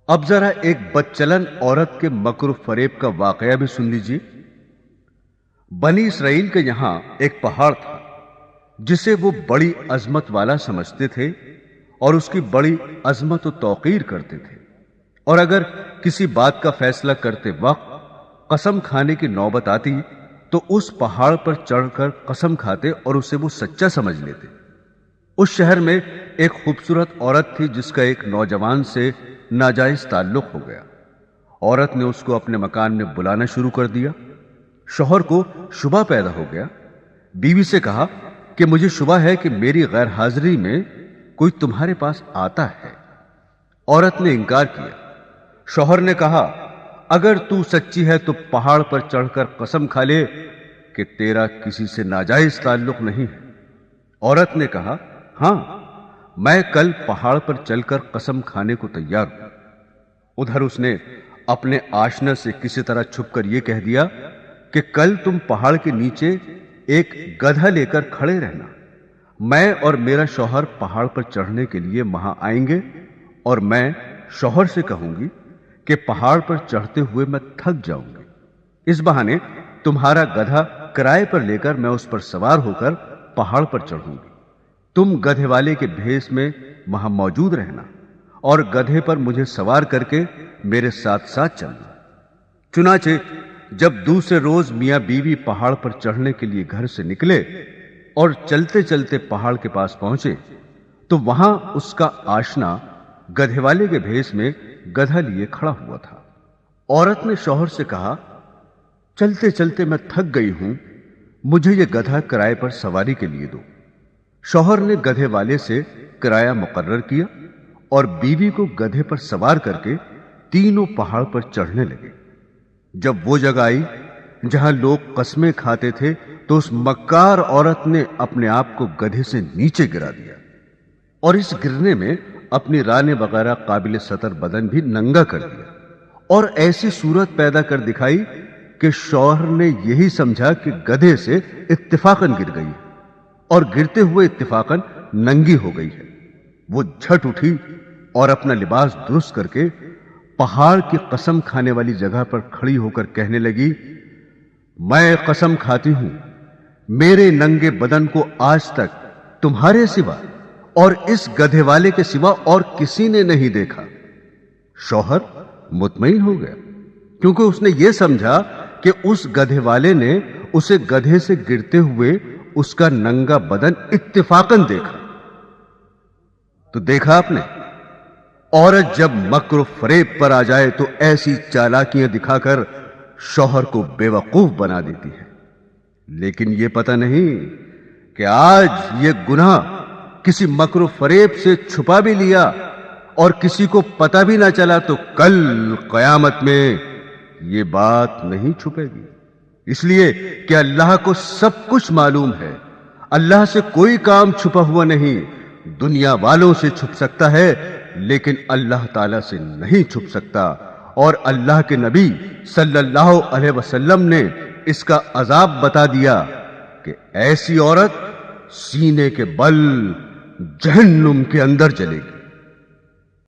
اب ذرا ایک بدچلن عورت کے مکر و فریب کا واقعہ بھی سن لیجیے۔ بنی اسرائیل کے یہاں ایک پہاڑ تھا جسے وہ بڑی عظمت والا سمجھتے تھے اور اس کی بڑی عظمت و توقیر کرتے تھے، اور اگر کسی بات کا فیصلہ کرتے وقت قسم کھانے کی نوبت آتی تو اس پہاڑ پر چڑھ کر قسم کھاتے اور اسے وہ سچا سمجھ لیتے۔ اس شہر میں ایک خوبصورت عورت تھی جس کا ایک نوجوان سے ناجائز تعلق ہو گیا۔ عورت نے اس کو اپنے مکان میں بلانا شروع کر دیا۔ شوہر کو شبہ پیدا ہو گیا۔ بیوی سے کہا کہ مجھے شبہ ہے کہ میری غیر حاضری میں کوئی تمہارے پاس آتا ہے۔ عورت نے انکار کیا۔ شوہر نے کہا اگر تو سچی ہے تو پہاڑ پر چڑھ کر قسم کھا لے کہ تیرا کسی سے ناجائز تعلق نہیں ہے۔ عورت نے کہا ہاں، میں کل پہاڑ پر چل کر قسم کھانے کو تیار ہوں۔ ادھر اس نے اپنے آشنا سے کسی طرح چھپ کر یہ کہہ دیا کہ کل تم پہاڑ کے نیچے ایک گدھا لے کر کھڑے رہنا، میں اور میرا شوہر پہاڑ پر چڑھنے کے لیے وہاں آئیں گے، اور میں شوہر سے کہوں گی کہ پہاڑ پر چڑھتے ہوئے میں تھک جاؤں گی، اس بہانے تمہارا گدھا کرائے پر لے کر میں اس پر سوار ہو کر پہاڑ پر چڑھوں گی۔ تم گدھے والے کے بھیس میں وہاں موجود رہنا اور گدھے پر مجھے سوار کر کے میرے ساتھ ساتھ چلنا۔ چنانچہ جب دوسرے روز میاں بیوی پہاڑ پر چڑھنے کے لیے گھر سے نکلے اور چلتے چلتے پہاڑ کے پاس پہنچے تو وہاں اس کا آشنا گدھے والے کے بھیس میں گدھا لیے کھڑا ہوا تھا۔ عورت نے شوہر سے کہا چلتے چلتے میں تھک گئی ہوں، مجھے یہ گدھا کرائے پر سواری کے لیے دو۔ شوہر نے گدھے والے سے کرایہ مقرر کیا اور بیوی کو گدھے پر سوار کر کے تینوں پہاڑ پر چڑھنے لگے۔ جب وہ جگہ آئی جہاں لوگ قسمیں کھاتے تھے تو اس مکار عورت نے اپنے آپ کو گدھے سے نیچے گرا دیا، اور اس گرنے میں اپنی رانے وغیرہ قابل سطر بدن بھی ننگا کر دیا، اور ایسی صورت پیدا کر دکھائی کہ شوہر نے یہی سمجھا کہ گدھے سے اتفاقاً گر گئی اور گرتے ہوئے اتفاقاً ننگی ہو گئی ہے۔ وہ جھٹ اٹھی اور اپنا لباس درست کر کے پہاڑ کی قسم کھانے والی جگہ پر کھڑی ہو کر کہنے لگی میں قسم کھاتی ہوں میرے ننگے بدن کو آج تک تمہارے سوا اور اس گدھے والے کے سوا اور کسی نے نہیں دیکھا۔ شوہر مطمئن ہو گیا کیونکہ اس نے یہ سمجھا کہ اس گدھے والے نے اسے گدھے سے گرتے ہوئے اس کا ننگا بدن اتفاقاً دیکھا۔ تو دیکھا آپ نے، عورت جب مکر و فریب پر آ جائے تو ایسی چالاکیاں دکھا کر شوہر کو بے وقوف بنا دیتی ہے، لیکن یہ پتہ نہیں کہ آج یہ گناہ کسی مکر و فریب سے چھپا بھی لیا اور کسی کو پتہ بھی نہ چلا تو کل قیامت میں یہ بات نہیں چھپے گی، اس لیے کہ اللہ کو سب کچھ معلوم ہے۔ اللہ سے کوئی کام چھپا ہوا نہیں، دنیا والوں سے چھپ سکتا ہے لیکن اللہ تعالی سے نہیں چھپ سکتا، اور اللہ کے نبی صلی اللہ علیہ وسلم نے اس کا عذاب بتا دیا کہ ایسی عورت سینے کے بل جہنم کے اندر جلے گی۔